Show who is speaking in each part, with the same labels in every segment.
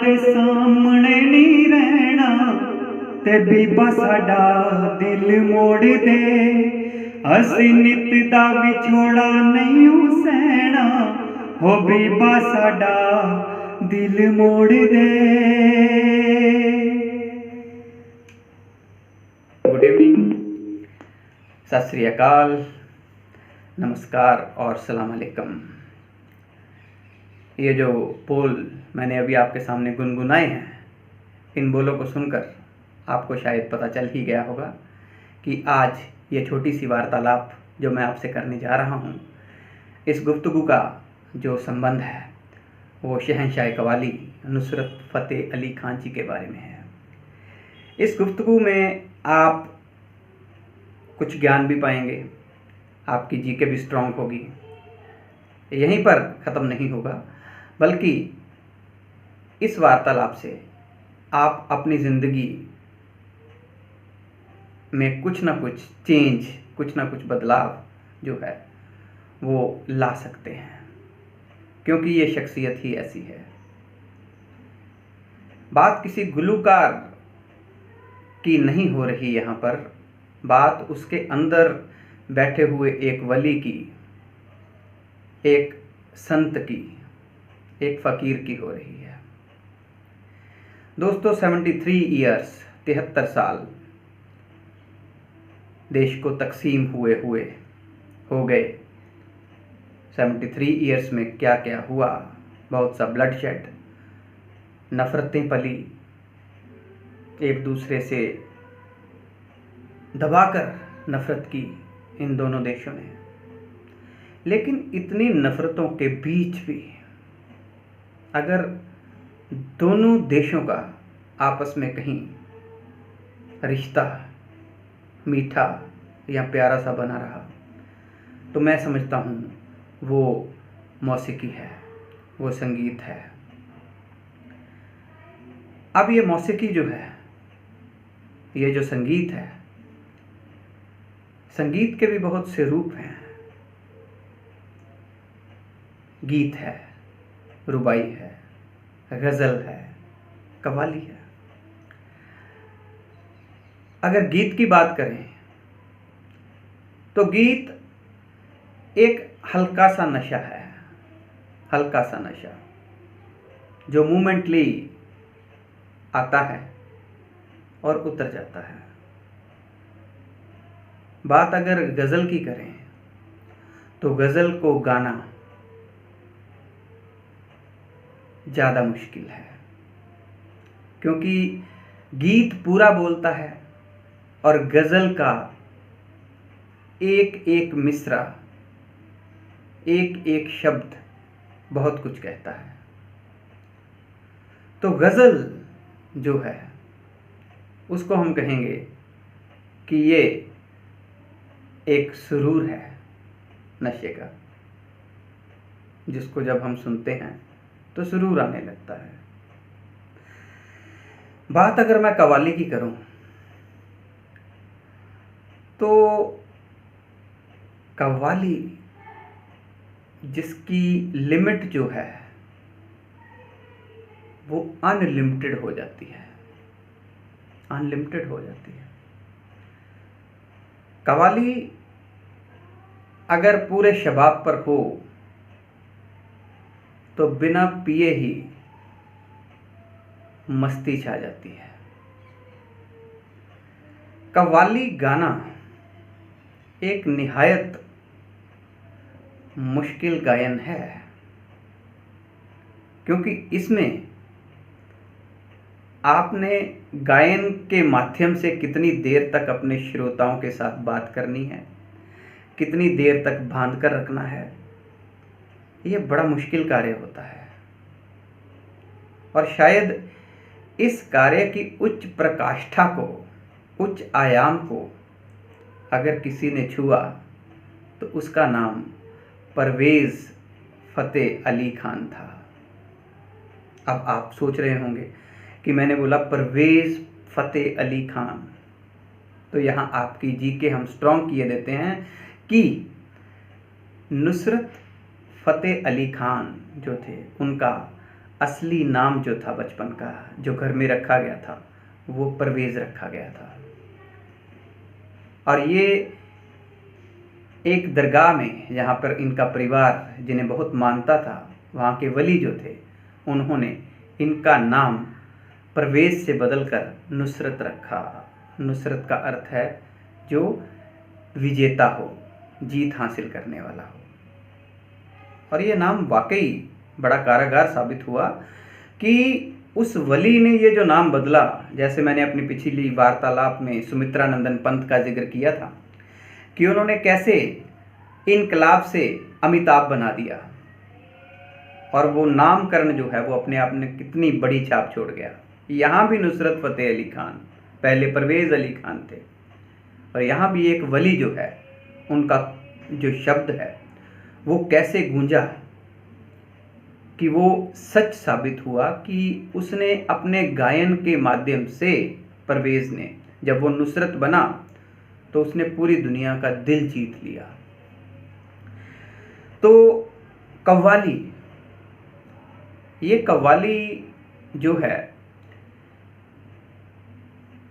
Speaker 1: दे सामने नहीं रहना ते बीबा साडा दिल मोड़ दे। असी नित दा विछोड़ा नहीं सहना हो बीबा साडा दिल मोड़ दे। गुड इवनिंग, सत श्री अकाल, नमस्कार और सलाम अलैकुम। ये जो बोल मैंने अभी आपके सामने गुनगुनाए हैं, इन बोलों को सुनकर आपको शायद पता चल ही गया होगा कि आज ये छोटी सी वार्तालाप जो मैं आपसे करने जा रहा हूँ, इस गुफ्तगू का जो संबंध है वो शहंशाह कव्वाली नुसरत फ़तेह अली खान जी के बारे में है। इस गुफ्तगू में आप कुछ ज्ञान भी पाएंगे, आपकी जीके भी स्ट्रांग होगी। यहीं पर ख़त्म नहीं होगा, बल्कि इस वार्तालाप से आप अपनी ज़िंदगी में कुछ ना कुछ चेंज, कुछ ना कुछ बदलाव जो है वो ला सकते हैं, क्योंकि ये शख्सियत ही ऐसी है। बात किसी गुलूकार की नहीं हो रही यहाँ पर, बात उसके अंदर बैठे हुए एक वली की, एक संत की, एक फ़कीर की हो रही है। दोस्तों, 73 ईयर्स 73 साल देश को तकसीम हुए हो गए। 73 ईयर्स में क्या क्या हुआ, बहुत सा ब्लड शेड, नफ़रतें पली, एक दूसरे से दबाकर नफ़रत की इन दोनों देशों ने। लेकिन इतनी नफ़रतों के बीच भी अगर दोनों देशों का आपस में कहीं रिश्ता मीठा या प्यारा सा बना रहा, तो मैं समझता हूँ वो मौसीकी है, वो संगीत है। अब ये मौसीकी जो है, ये जो संगीत है, संगीत के भी बहुत से रूप हैं। गीत है, रुबाई है, गज़ल है, कव्वाली है। अगर गीत की बात करें तो गीत एक हल्का सा नशा है, हल्का सा नशा जो मोमेंटली आता है और उतर जाता है। बात अगर गज़ल की करें तो गज़ल को गाना ज़्यादा मुश्किल है, क्योंकि गीत पूरा बोलता है और गज़ल का एक एक मिसरा, एक एक शब्द बहुत कुछ कहता है। तो गज़ल जो है उसको हम कहेंगे कि ये एक सुरूर है नशे का, जिसको जब हम सुनते हैं तो सुरूर आने लगता है। बात अगर मैं कव्वाली की करूं तो कव्वाली जिसकी लिमिट जो है वो अनलिमिटेड हो जाती है, अनलिमिटेड हो जाती है। कव्वाली अगर पूरे शबाब पर हो तो बिना पिए ही मस्ती छा जाती है। कव्वाली गाना एक निहायत मुश्किल गायन है, क्योंकि इसमें आपने गायन के माध्यम से कितनी देर तक अपने श्रोताओं के साथ बात करनी है, कितनी देर तक बांध कर रखना है, ये बड़ा मुश्किल कार्य होता है। और शायद इस कार्य की उच्च प्रकाष्ठा को, उच्च आयाम को अगर किसी ने छुआ तो उसका नाम परवेज़ फ़तेह अली खान था। अब आप सोच रहे होंगे कि मैंने बोला परवेज़ फ़तेह अली खान, तो यहाँ आपकी जीके हम स्ट्रॉन्ग किए देते हैं कि नुसरत फ़तेह अली खान जो थे उनका असली नाम जो था बचपन का, जो घर में रखा गया था, वो परवेज़ रखा गया था। और ये एक दरगाह में, जहाँ पर इनका परिवार जिन्हें बहुत मानता था, वहाँ के वली जो थे, उन्होंने इनका नाम परवेज़ से बदलकर नुसरत रखा। नुसरत का अर्थ है जो विजेता हो, जीत हासिल करने वाला हो। और ये नाम वाकई बड़ा कारागार साबित हुआ कि उस वली ने ये जो नाम बदला, जैसे मैंने अपनी पिछली वार्तालाप में सुमित्रा नंदन पंत का जिक्र किया था कि उन्होंने कैसे इनकलाब से अमिताभ बना दिया, और वो नामकरण जो है वो अपने आप में कितनी बड़ी छाप छोड़ गया। यहाँ भी नुसरत फ़तेह अली खान, पहले परवेज़ अली खान थे, और यहाँ भी एक वली जो है, उनका जो शब्द है वो कैसे गूंजा कि वो सच साबित हुआ कि उसने अपने गायन के माध्यम से, परवेज़ ने, जब वो नुसरत बना तो उसने पूरी दुनिया का दिल जीत लिया। तो कव्वाली, ये कव्वाली जो है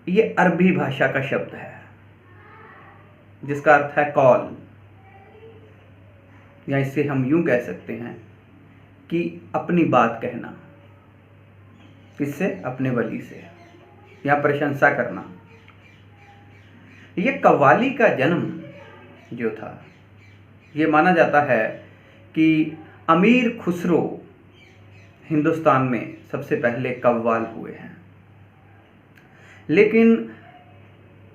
Speaker 1: ये अरबी भाषा का शब्द है जिसका अर्थ है कॉल, या इसे हम यूं कह सकते हैं कि अपनी बात कहना, किससे? अपने वली से, या प्रशंसा करना। ये कव्वाली का जन्म जो था, ये माना जाता है कि अमीर खुसरो हिंदुस्तान में सबसे पहले कव्वाल हुए हैं। लेकिन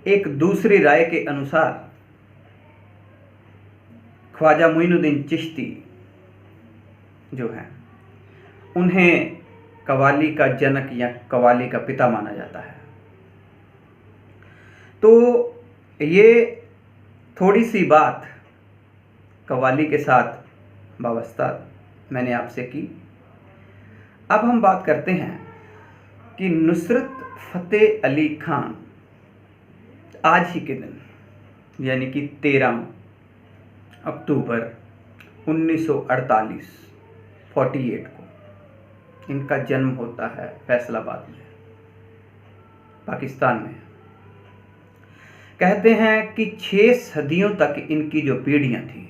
Speaker 1: एक दूसरी राय के अनुसार ख्वाजा मोइनुद्दीन चिश्ती जो है, उन्हें कव्वाली का जनक या कव्वाली का पिता माना जाता है। तो ये थोड़ी सी बात कव्वाली के साथ वाबस्ता मैंने आपसे की। अब हम बात करते हैं कि नुसरत फ़तेह अली खान आज ही के दिन, यानी कि 13 अक्टूबर 1948 को इनका जन्म होता है फैसलाबाद में, पाकिस्तान में। कहते हैं कि 6 सदियों तक इनकी जो पीढ़ियां थी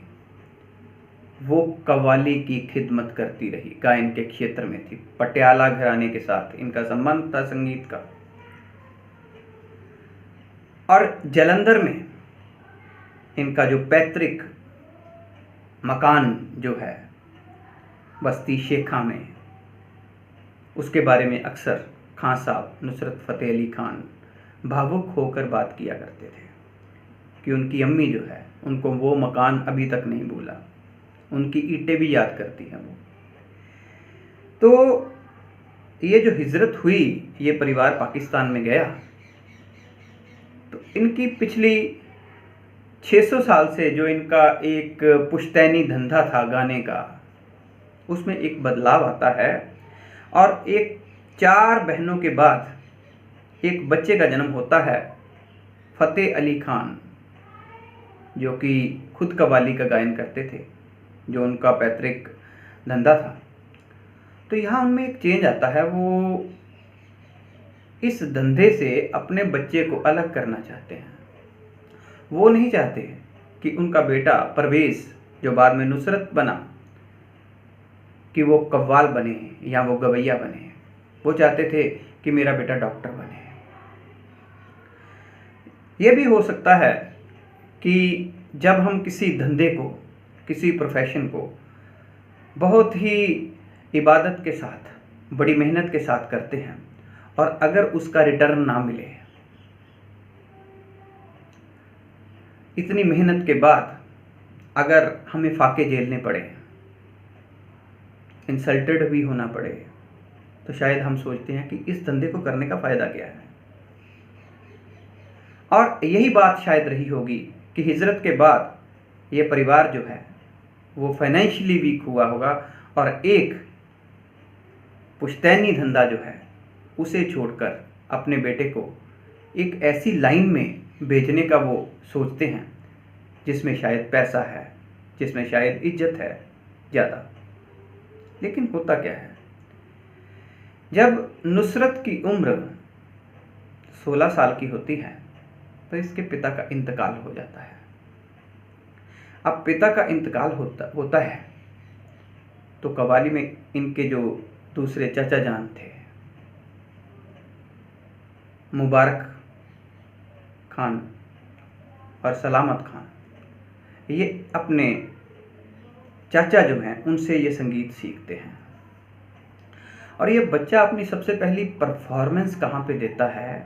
Speaker 1: वो कव्वाली की खिदमत करती रही, गायन के क्षेत्र में थी। पटियाला घराने के साथ इनका संबंध था, संगीत का। और जालंधर में इनका जो पैतृक मकान जो है, बस्ती शेखा में, उसके बारे में अक्सर खान साहब नुसरत फ़तेह अली खान भावुक होकर बात किया करते थे कि उनकी अम्मी जो है, उनको वो मकान अभी तक नहीं भूला, उनकी ईंटें भी याद करती हैं वो। तो ये जो हिजरत हुई, ये परिवार पाकिस्तान में गया, तो इनकी पिछली 600 साल से जो इनका एक पुश्तैनी धंधा था गाने का, उसमें एक बदलाव आता है। और एक 4 बहनों के बाद एक बच्चे का जन्म होता है, फ़तेह अली खान, जो कि खुद कव्वाली का गायन करते थे, जो उनका पैतृक धंधा था। तो यहाँ उनमें एक चेंज आता है, वो इस धंधे से अपने बच्चे को अलग करना चाहते हैं। वो नहीं चाहते कि उनका बेटा परवेज़, जो बाद में नुसरत बना, कि वो कव्वाल बने या वो गवैया बने। वो चाहते थे कि मेरा बेटा डॉक्टर बने। ये भी हो सकता है कि जब हम किसी धंधे को, किसी प्रोफेशन को बहुत ही इबादत के साथ, बड़ी मेहनत के साथ करते हैं, और अगर उसका रिटर्न ना मिले, इतनी मेहनत के बाद अगर हमें फाके झेलने पड़े, इंसल्टेड भी होना पड़े, तो शायद हम सोचते हैं कि इस धंधे को करने का फ़ायदा क्या है। और यही बात शायद रही होगी कि हिजरत के बाद ये परिवार जो है वो फाइनेंशियली वीक हुआ होगा, और एक पुश्तैनी धंधा जो है उसे छोड़कर अपने बेटे को एक ऐसी लाइन में भेजने का वो सोचते हैं जिसमें शायद पैसा है, जिसमें शायद इज्जत है ज़्यादा। लेकिन होता क्या है जब नुसरत की उम्र 16 साल की होती है तो इसके पिता का इंतकाल हो जाता है। अब पिता का इंतकाल होता है तो कव्वाली में इनके जो दूसरे चाचा जान थे, मुबारक खान और सलामत खान, ये अपने चाचा जो हैं उनसे ये संगीत सीखते हैं। और ये बच्चा अपनी सबसे पहली परफॉर्मेंस कहाँ पे देता है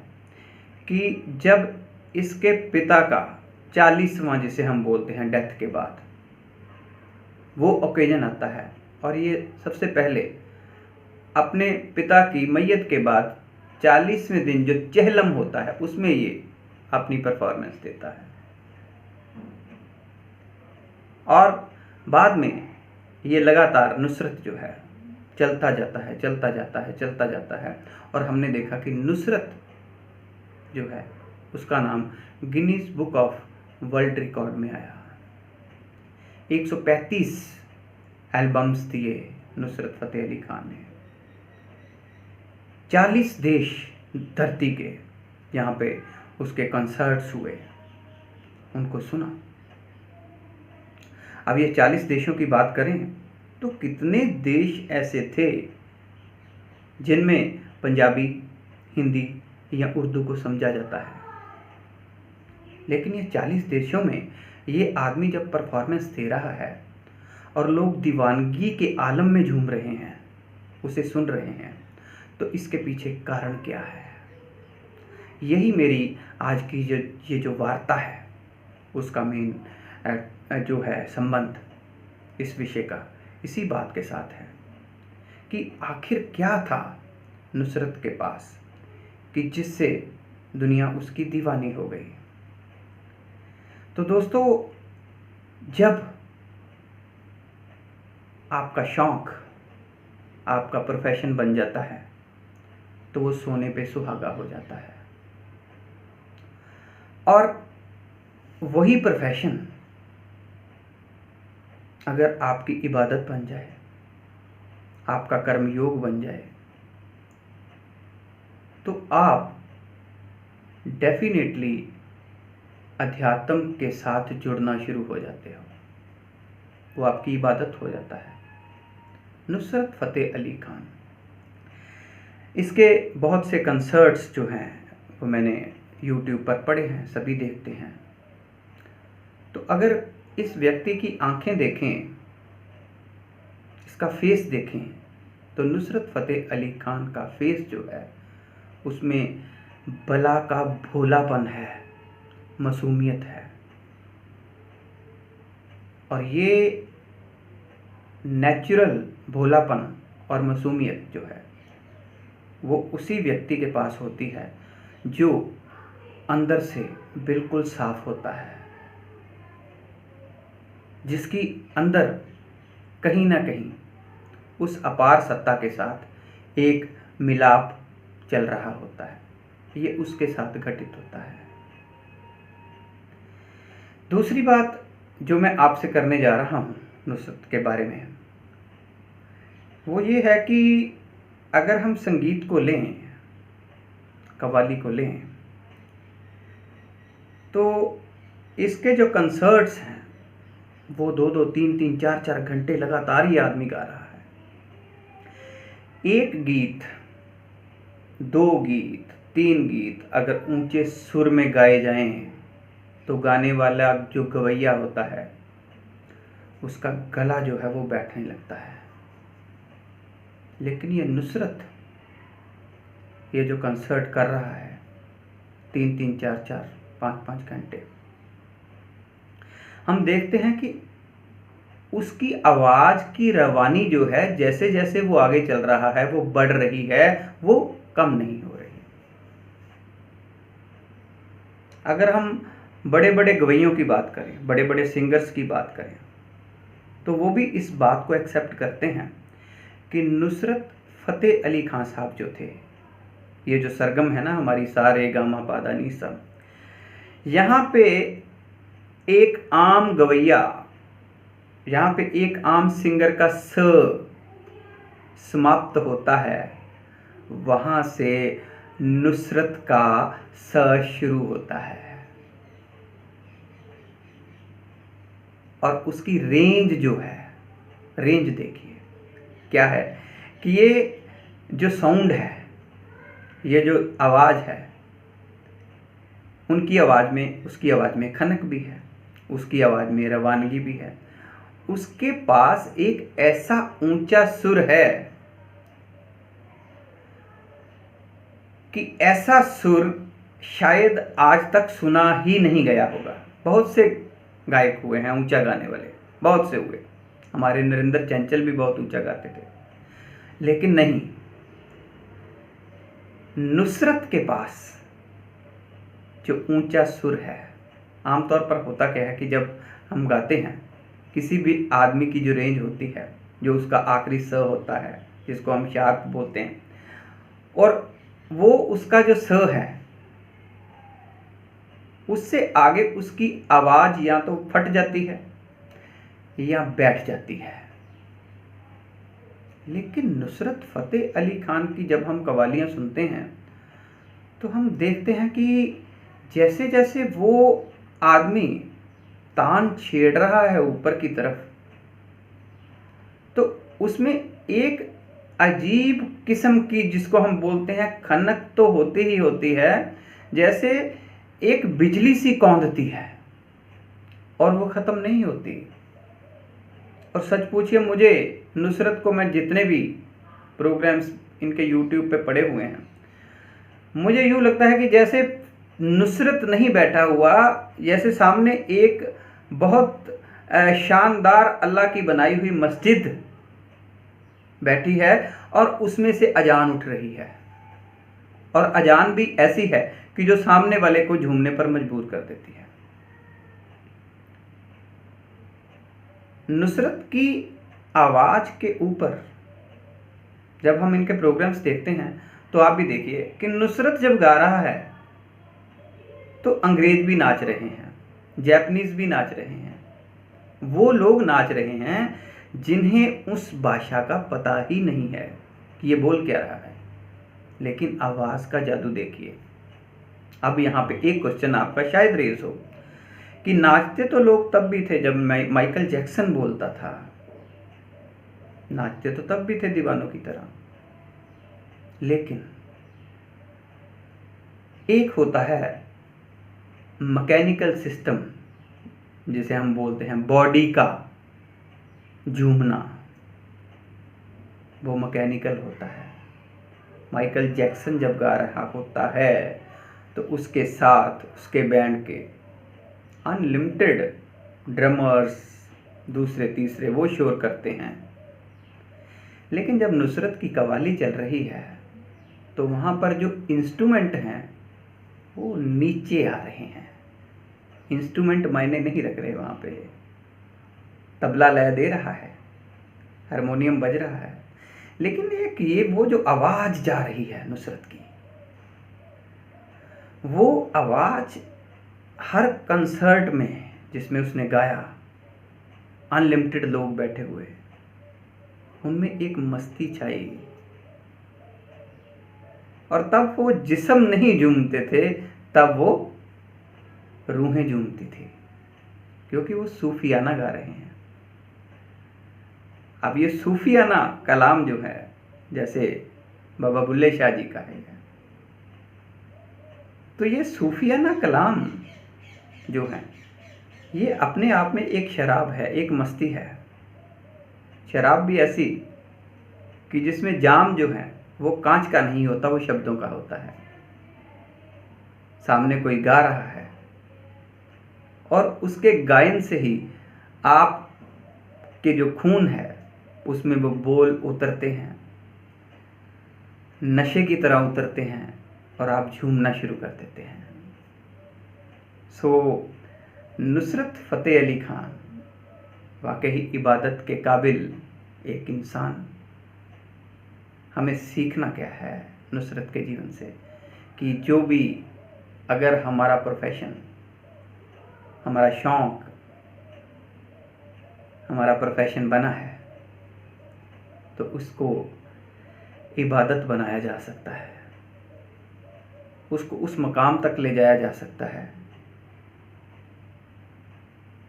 Speaker 1: कि जब इसके पिता का 40वां, जिसे हम बोलते हैं डेथ के बाद, वो ओकेजन आता है और ये सबसे पहले अपने पिता की मैयत के बाद 40वें दिन जो चहलम होता है उसमें ये अपनी परफॉर्मेंस देता है। और बाद में ये लगातार नुसरत जो है चलता जाता है, चलता जाता है, चलता जाता है, और हमने देखा कि नुसरत जो है उसका नाम Guinness book of world record में आया। 135 एल्बम्स दिए नुसरत फतेह अली खान ने। 40 देश धरती के यहाँ पे उसके कंसर्ट्स हुए, उनको सुना। अब ये 40 देशों की बात करें तो कितने देश ऐसे थे जिनमें पंजाबी, हिंदी या उर्दू को समझा जाता है, लेकिन ये 40 देशों में ये आदमी जब परफॉर्मेंस दे रहा है और लोग दीवानगी के आलम में झूम रहे हैं, उसे सुन रहे हैं, तो इसके पीछे कारण क्या है? यही मेरी आज की ये जो वार्ता है उसका मेन जो है संबंध इस विषय का इसी बात के साथ है कि आखिर क्या था नुसरत के पास कि जिससे दुनिया उसकी दीवानी हो गई। तो दोस्तों, जब आपका शौक आपका प्रोफेशन बन जाता है तो वो सोने पे सुहागा हो जाता है, और वही प्रोफेशन अगर आपकी इबादत बन जाए, आपका कर्मयोग बन जाए, तो आप डेफिनेटली अध्यात्म के साथ जुड़ना शुरू हो जाते हो, वो आपकी इबादत हो जाता है। नुसरत फतेह अली खान, इसके बहुत से कंसर्ट्स जो हैं वो मैंने यूट्यूब पर पढ़े हैं, सभी देखते हैं। तो अगर इस व्यक्ति की आंखें देखें, इसका फेस देखें, तो नुसरत फतेह अली खान का फेस जो है उसमें बला का भोलापन है, मासूमियत है, और ये नेचुरल भोलापन और मासूमियत जो है वो उसी व्यक्ति के पास होती है जो अंदर से बिल्कुल साफ होता है, जिसकी अंदर कहीं ना कहीं उस अपार सत्ता के साथ एक मिलाप चल रहा होता है, ये उसके साथ घटित होता है। दूसरी बात जो मैं आपसे करने जा रहा हूँ नुसरत के बारे में, वो ये है कि अगर हम संगीत को लें, कव्वाली को लें, तो इसके जो कंसर्ट्स हैं वो 2-2, 3-3, 4-4 घंटे लगातार ये आदमी गा रहा है। एक गीत, 2 गीत, 3 गीत अगर ऊंचे सुर में गाए जाएं तो गाने वाला जो गवैया होता है उसका गला जो है वो बैठने लगता है। लेकिन ये नुसरत ये जो कंसर्ट कर रहा है 3-3, 4-4, 5-5 घंटे, हम देखते हैं कि उसकी आवाज की रवानी जो है जैसे जैसे वो आगे चल रहा है वो बढ़ रही है, वो कम नहीं हो रही। अगर हम बड़े बड़े गवैयों की बात करें, बड़े बड़े सिंगर्स की बात करें, तो वो भी इस बात को एक्सेप्ट करते हैं कि नुसरत फतेह अली खान साहब जो थे, ये जो सरगम है ना हमारी सा रे गा मा पा धा नी सा, यहाँ पे एक आम गवैया, यहाँ पे एक आम सिंगर का स समाप्त होता है वहाँ से नुसरत का स शुरू होता है। और उसकी रेंज जो है, रेंज देखिए क्या है कि ये जो साउंड है, ये जो आवाज़ है, उनकी आवाज़ में, उसकी आवाज़ में खनक भी है, उसकी आवाज़ में रवानगी भी है। उसके पास एक ऐसा ऊंचा सुर है कि ऐसा सुर शायद आज तक सुना ही नहीं गया होगा। बहुत से गायक हुए हैं ऊंचा गाने वाले, बहुत से हुए, हमारे नरेंद्र चंचल भी बहुत ऊंचा गाते थे, लेकिन नहीं, नुसरत के पास जो ऊंचा सुर है, आमतौर पर होता क्या है कि जब हम गाते हैं, किसी भी आदमी की जो रेंज होती है, जो उसका आखिरी स होता है, जिसको हम शार्प बोलते हैं, और वो उसका जो स है, उससे आगे उसकी आवाज़ या तो फट जाती है या बैठ जाती है। लेकिन नुसरत फ़तेह अली खान की जब हम कव्वालियाँ सुनते हैं तो हम देखते हैं कि जैसे जैसे वो आदमी तान छेड़ रहा है ऊपर की तरफ, तो उसमें एक अजीब किस्म की, जिसको हम बोलते हैं खनक, तो होती ही होती है, जैसे एक बिजली सी कौंधती है और वो ख़त्म नहीं होती। और सच पूछिए, मुझे नुसरत को मैं जितने भी प्रोग्राम्स इनके यूट्यूब पे पड़े हुए हैं, मुझे यूँ लगता है कि जैसे नुसरत नहीं बैठा हुआ, जैसे सामने एक बहुत शानदार अल्लाह की बनाई हुई मस्जिद बैठी है और उसमें से अजान उठ रही है, और अजान भी ऐसी है कि जो सामने वाले को झूमने पर मजबूर कर देती है। नुसरत की आवाज़ के ऊपर जब हम इनके प्रोग्राम्स देखते हैं तो आप भी देखिए कि नुसरत जब गा रहा है तो अंग्रेज भी नाच रहे हैं, जापानीज भी नाच रहे हैं, वो लोग नाच रहे हैं जिन्हें उस भाषा का पता ही नहीं है कि ये बोल क्या रहा है, लेकिन आवाज़ का जादू देखिए। अब यहाँ पे एक क्वेश्चन आपका शायद रेज हो कि नाचते तो लोग तब भी थे जब माइकल जैक्सन बोलता था, नाचते तो तब भी थे दीवानों की तरह, लेकिन एक होता है मैकेनिकल सिस्टम, जिसे हम बोलते हैं बॉडी का झूमना, वो मैकेनिकल होता है। माइकल जैक्सन जब गा रहा होता है तो उसके साथ उसके बैंड के अनलिमिटेड ड्रमर्स, दूसरे तीसरे, वो शोर करते हैं। लेकिन जब नुसरत की कव्वाली चल रही है तो वहाँ पर जो इंस्ट्रूमेंट हैं वो नीचे आ रहे हैं। इंस्ट्रूमेंट मायने नहीं रख रहे, वहाँ पे तबला लय दे रहा है, हारमोनियम बज रहा है, लेकिन एक ये वो जो आवाज़ जा रही है नुसरत की, वो आवाज़ हर कंसर्ट में जिसमें उसने गाया, अनलिमिटेड लोग बैठे हुए, उनमें एक मस्ती छाई। और तब वो जिस्म नहीं झूमते थे, तब वो रूहें झूमती थी, क्योंकि वो सूफियाना गा रहे हैं। अब ये सूफियाना कलाम जो है, जैसे बाबा बुल्ले शाह जी का है, तो ये सूफियाना कलाम जो है, ये अपने आप में एक शराब है, एक मस्ती है। शराब भी ऐसी कि जिसमें जाम जो है वो कांच का नहीं होता, वो शब्दों का होता है। सामने कोई गा रहा है और उसके गायन से ही आप के जो खून है उसमें वो बोल उतरते हैं, नशे की तरह उतरते हैं, और आप झूमना शुरू कर देते हैं। सो नुसरत फ़तेह अली खान वाकई इबादत के काबिल एक इंसान। हमें सीखना क्या है नुसरत के जीवन से कि जो भी, अगर हमारा प्रोफेशन, हमारा शौक़, हमारा प्रोफेशन बना है तो उसको इबादत बनाया जा सकता है, उसको उस मकाम तक ले जाया जा सकता है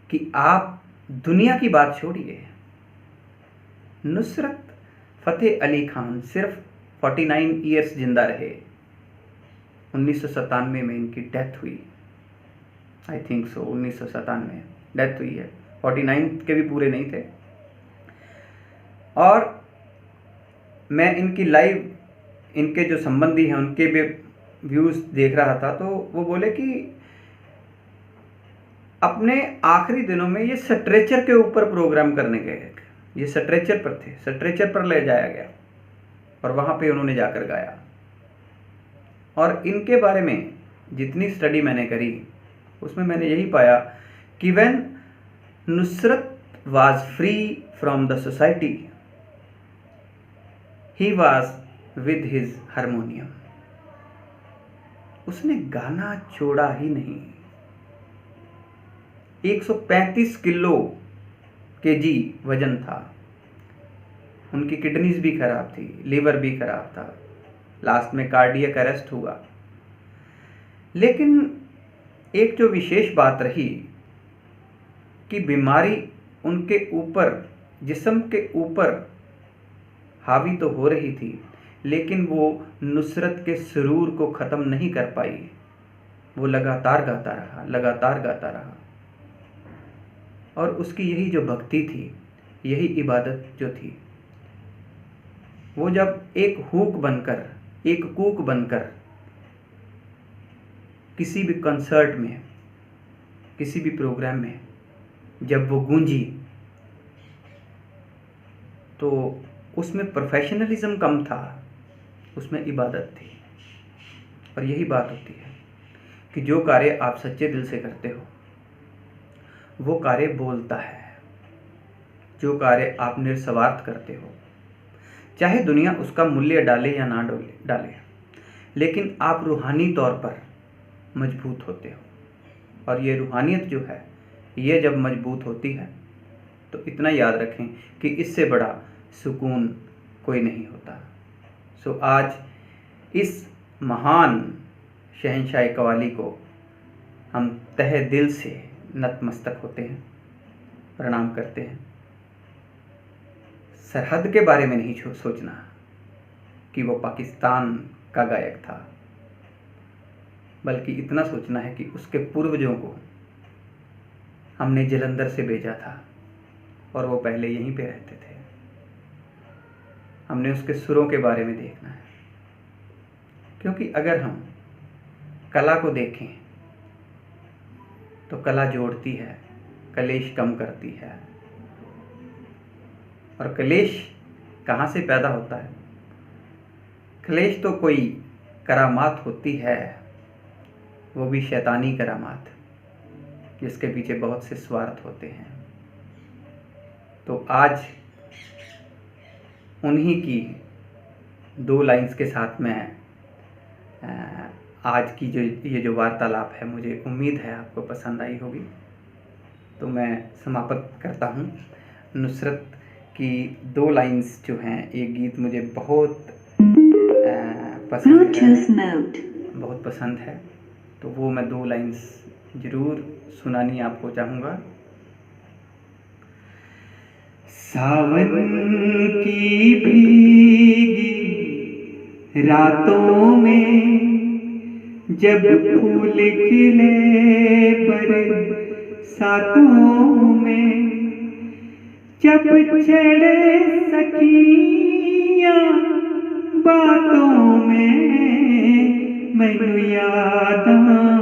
Speaker 1: कि आप दुनिया की बात छोड़िए, नुसरत फ़तेह अली खान सिर्फ 49 ईयर्स जिंदा रहे। 1997 में इनकी डेथ हुई, आई थिंक सो 1997 डेथ हुई है, 49 के भी पूरे नहीं थे। और मैं इनकी लाइव, इनके जो संबंधी हैं उनके भी व्यूज़ देख रहा था, तो वो बोले कि अपने आखिरी दिनों में ये स्ट्रेचर के ऊपर प्रोग्राम करने गए, ये स्ट्रेचर पर थे, स्ट्रेचर पर ले जाया गया और वहाँ पे उन्होंने जाकर गाया। और इनके बारे में जितनी स्टडी मैंने करी उसमें मैंने यही पाया कि when Nusrat was free from the society, he was with his harmonium. उसने गाना छोड़ा ही नहीं। 135 किलो केजी वजन था, उनकी किडनीज भी खराब थी, लीवर भी खराब था, लास्ट में कार्डियक अरेस्ट हुआ। लेकिन एक जो विशेष बात रही कि बीमारी उनके ऊपर, जिस्म के ऊपर हावी तो हो रही थी, लेकिन वो नुसरत के सुरूर को ख़त्म नहीं कर पाई। वो लगातार गाता रहा, लगातार गाता रहा। और उसकी यही जो भक्ति थी, यही इबादत जो थी, वो जब एक हुक बनकर, एक कूक बनकर किसी भी कंसर्ट में, किसी भी प्रोग्राम में जब वो गूंजी, तो उसमें प्रोफेशनलिज्म कम था, उसमें इबादत थी। और यही बात होती है कि जो कार्य आप सच्चे दिल से करते हो वो कार्य बोलता है। जो कार्य आप निस्वार्थ करते हो, चाहे दुनिया उसका मूल्य डाले या ना डाले, लेकिन आप रूहानी तौर पर मजबूत होते हो। और ये रूहानियत जो है, ये जब मजबूत होती है तो इतना याद रखें कि इससे बड़ा सुकून कोई नहीं होता। सो आज इस महान शहंशाह कवाली को हम तहे दिल से नतमस्तक होते हैं, प्रणाम करते हैं। सरहद के बारे में नहीं सोचना कि वो पाकिस्तान का गायक था, बल्कि इतना सोचना है कि उसके पूर्वजों को हमने जलंधर से भेजा था और वो पहले यहीं पे रहते थे। हमने उसके सुरों के बारे में देखना है, क्योंकि अगर हम कला को देखें तो कला जोड़ती है, कलेश कम करती है। और कलेश कहाँ से पैदा होता है? कलेश तो कोई करामात होती है, वो भी शैतानी करामात, जिसके पीछे बहुत से स्वार्थ होते हैं। तो आज उन्हीं की 2 लाइंस के साथ में आज की ये जो वार्तालाप है, मुझे उम्मीद है आपको पसंद आई होगी। तो मैं समाप्त करता हूँ। नुसरत की 2 लाइंस जो हैं, ये गीत मुझे बहुत पसंद है, बहुत पसंद है। तो वो मैं 2 लाइंस ज़रूर सुनानी आपको चाहूँगा। सावन की भीगी रातों में जब फूल खिले बरसातों में, जब छड़े सखियां बातों में, मैनू यादां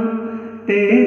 Speaker 1: तेरे